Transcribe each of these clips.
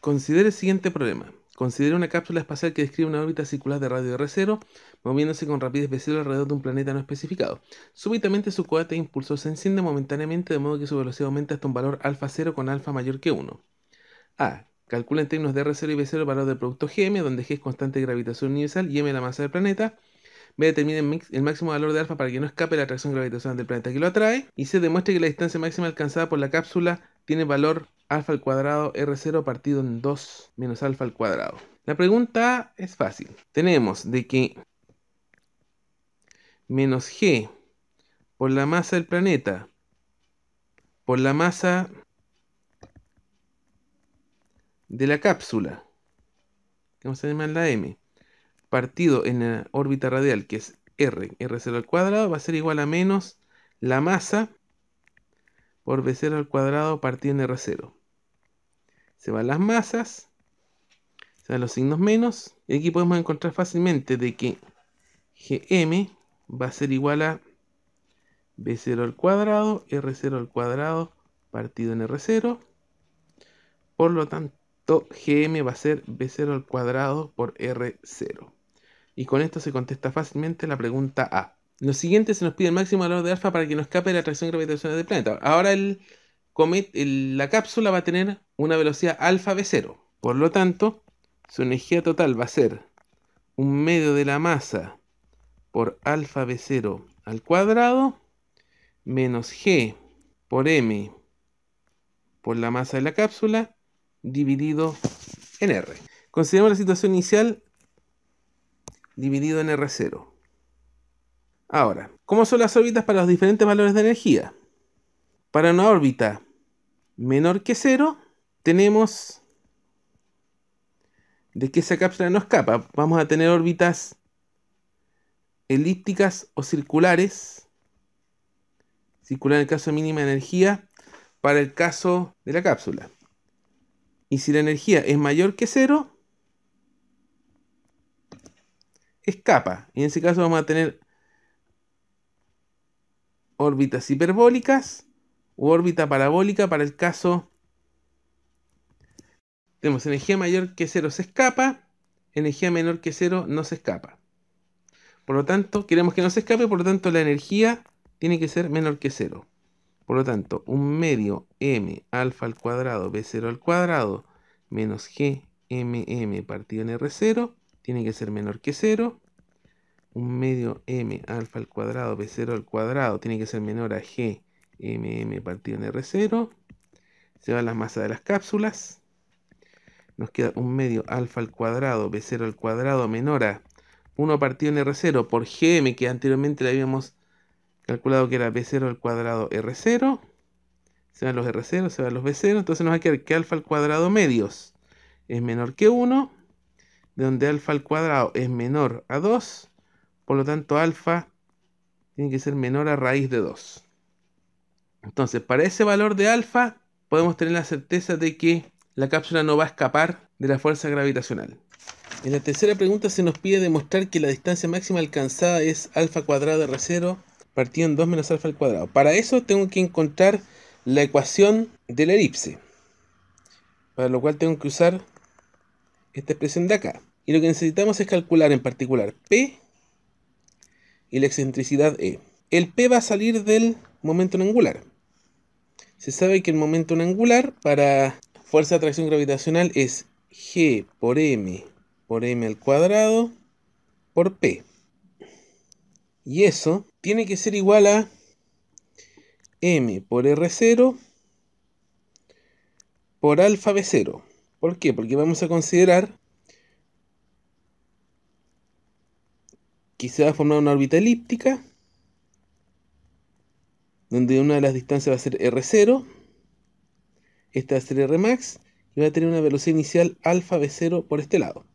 Considere el siguiente problema. Considere una cápsula espacial que describe una órbita circular de radio R0, moviéndose con rapidez v0 alrededor de un planeta no especificado. Súbitamente su cohete de impulsor se enciende momentáneamente de modo que su velocidad aumenta hasta un valor alfa 0 con alfa mayor que 1. A. Calcula en términos de R0 y V0 el valor del producto Gm, donde G es constante de gravitación universal y M la masa del planeta. B. Determina el máximo valor de alfa para que no escape la atracción gravitacional del planeta que lo atrae. Y C. Demuestre que la distancia máxima alcanzada por la cápsula tiene valor alfa al cuadrado R0 partido en 2 menos alfa al cuadrado. La pregunta A es fácil. Tenemos de que menos G por la masa del planeta por la masa de la cápsula, que vamos a llamar la M, partido en la órbita radial, que es R0 al cuadrado, va a ser igual a menos la masa por V0 al cuadrado partido en R0. Se van las masas, se van los signos menos, y aquí podemos encontrar fácilmente de que Gm va a ser igual a V0 al cuadrado, R0 al cuadrado partido en R0. Por lo tanto, Gm va a ser V0 al cuadrado por R0. Y con esto se contesta fácilmente la pregunta A. Lo siguiente, se nos pide el máximo valor de alfa para que no escape la atracción gravitacional del planeta. Ahora la cápsula va a tener una velocidad alfa V0. Por lo tanto, su energía total va a ser un medio de la masa por alfa V0 al cuadrado menos G por M por la masa de la cápsula dividido en R. Consideramos la situación inicial dividido en R0. Ahora, ¿cómo son las órbitas para los diferentes valores de energía? Para una órbita menor que 0, tenemos de que esa cápsula no escapa. Vamos a tener órbitas elípticas o circulares. Circular en el caso de mínima energía, para el caso de la cápsula. Y si la energía es mayor que 0, escapa. Y en ese caso vamos a tener órbitas hiperbólicas u órbita parabólica para el caso. Tenemos energía mayor que 0 se escapa, energía menor que 0 no se escapa. Por lo tanto, queremos que no se escape, por lo tanto la energía tiene que ser menor que 0. Por lo tanto, un medio m alfa al cuadrado b0 al cuadrado menos g mm partido en r0 tiene que ser menor que 0. Un medio m alfa al cuadrado b0 al cuadrado tiene que ser menor a g mm partido en r0. Se van las masas de las cápsulas. Nos queda un medio alfa al cuadrado b0 al cuadrado menor a 1 partido en r0 por gm, que anteriormente le habíamos calculado que era b0 al cuadrado r0. Se van los r0, se van los b0. Entonces nos va a quedar que alfa al cuadrado medios es menor que 1, de donde alfa al cuadrado es menor a 2. Por lo tanto, alfa tiene que ser menor a raíz de 2. Entonces, para ese valor de alfa, podemos tener la certeza de que la cápsula no va a escapar de la fuerza gravitacional. En la tercera pregunta se nos pide demostrar que la distancia máxima alcanzada es alfa cuadrado R0 partido en 2 menos alfa al cuadrado. Para eso tengo que encontrar la ecuación de la elipse, para lo cual tengo que usar esta expresión de acá. Y lo que necesitamos es calcular en particular P y la excentricidad E. El P va a salir del momento angular. Se sabe que el momento angular para fuerza de atracción gravitacional es G por M al cuadrado por P. Y eso tiene que ser igual a M por R0 por alfa B0. ¿Por qué? Porque vamos a considerar que se va a formar una órbita elíptica donde una de las distancias va a ser R0, esta va a ser Rmax y va a tener una velocidad inicial alfa B0 por este lado.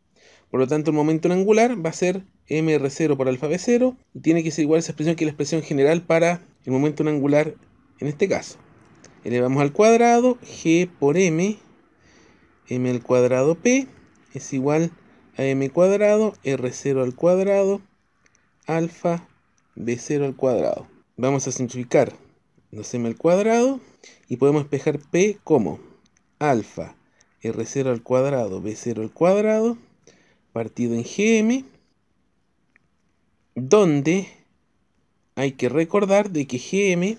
Por lo tanto, el momento angular va a ser mr0 por alfa b0 y tiene que ser igual a esa expresión que la expresión general para el momento angular en este caso. Elevamos al cuadrado, g por m al cuadrado p es igual a m cuadrado, r0 al cuadrado, alfa b0 al cuadrado. Vamos a simplificar los m al cuadrado y podemos despejar p como alfa R0 al cuadrado, B0 al cuadrado, partido en GM, donde hay que recordar de que GM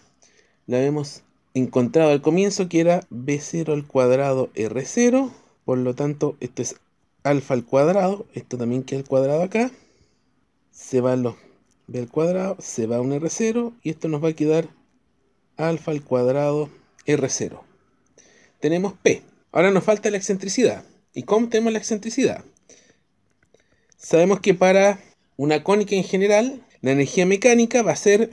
la habíamos encontrado al comienzo, que era B0 al cuadrado R0, por lo tanto esto es alfa al cuadrado, esto también queda al cuadrado acá, se van los B al cuadrado, se va un R0 y esto nos va a quedar alfa al cuadrado R0. Tenemos P. Ahora nos falta la excentricidad. ¿Y cómo tenemos la excentricidad? Sabemos que para una cónica en general, la energía mecánica va a ser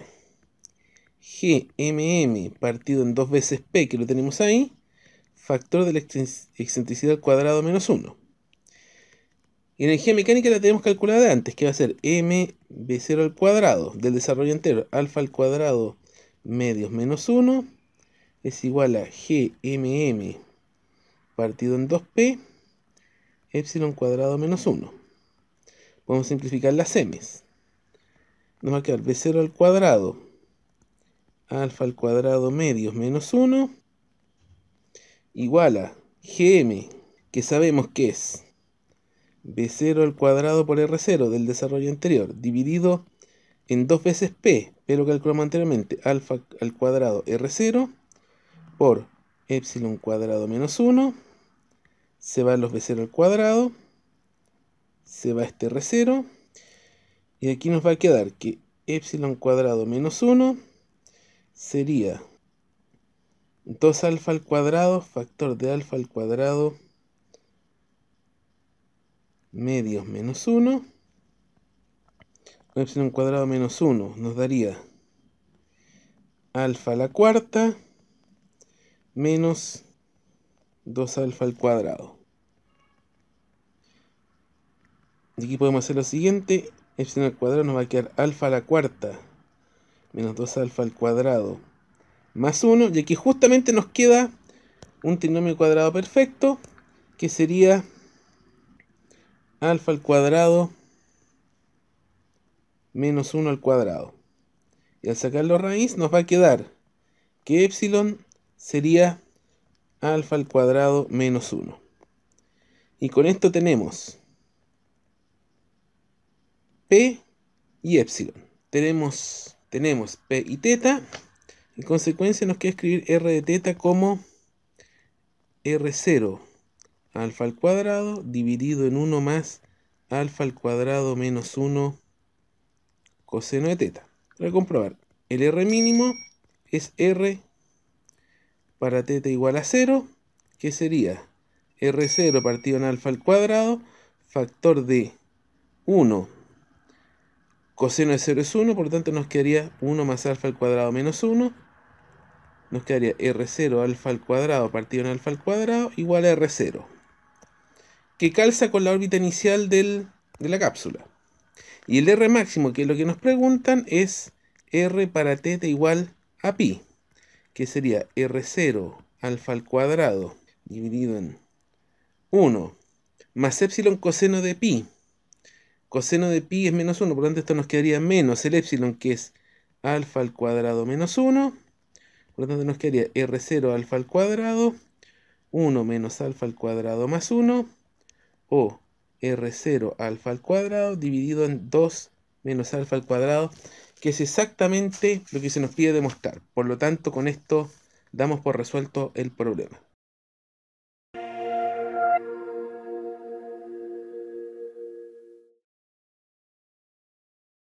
GMM partido en 2 veces P, que lo tenemos ahí, factor de la excentricidad al cuadrado menos 1. Y la energía mecánica la tenemos calculada de antes, que va a ser MB0 al cuadrado del desarrollo entero, alfa al cuadrado medios menos 1, es igual a GMM partido en 2P, epsilon cuadrado menos 1. Podemos simplificar las m's. Nos va a quedar B0 al cuadrado, alfa al cuadrado medios menos 1, igual a GM, que sabemos que es B0 al cuadrado por R0 del desarrollo anterior, dividido en 2 veces P, pero calculamos anteriormente, alfa al cuadrado R0 por epsilon cuadrado menos 1, se va los B0 al cuadrado, se va este R0, y aquí nos va a quedar que epsilon cuadrado menos 1 sería 2 alfa al cuadrado, factor de alfa al cuadrado medios menos 1, epsilon cuadrado menos 1 nos daría alfa a la cuarta menos 2 alfa al cuadrado. Y aquí podemos hacer lo siguiente, epsilon al cuadrado nos va a quedar alfa a la cuarta menos 2 alfa al cuadrado más 1, y aquí justamente nos queda un trinomio cuadrado perfecto, que sería alfa al cuadrado menos 1 al cuadrado. Y al sacarlo raíz nos va a quedar que epsilon sería alfa al cuadrado menos 1. Y con esto tenemos P y epsilon. Tenemos P y teta. En consecuencia nos queda escribir R de teta como R0 alfa al cuadrado dividido en 1 más alfa al cuadrado menos 1 coseno de teta. Para comprobar, el R mínimo es R para teta igual a 0, que sería R0 partido en alfa al cuadrado, factor de 1, coseno de 0 es 1, por lo tanto nos quedaría 1 más alfa al cuadrado menos 1, nos quedaría R0 alfa al cuadrado partido en alfa al cuadrado igual a R0, que calza con la órbita inicial de la cápsula. Y el R máximo, que es lo que nos preguntan, es R para teta igual a pi, que sería R0 alfa al cuadrado dividido en 1 más epsilon coseno de pi. Coseno de pi es menos 1, por lo tanto esto nos quedaría menos el epsilon, que es alfa al cuadrado menos 1. Por lo tanto nos quedaría R0 alfa al cuadrado, 1 menos alfa al cuadrado más 1, o R0 alfa al cuadrado dividido en 2 menos alfa al cuadrado, que es exactamente lo que se nos pide demostrar. Por lo tanto, con esto damos por resuelto el problema.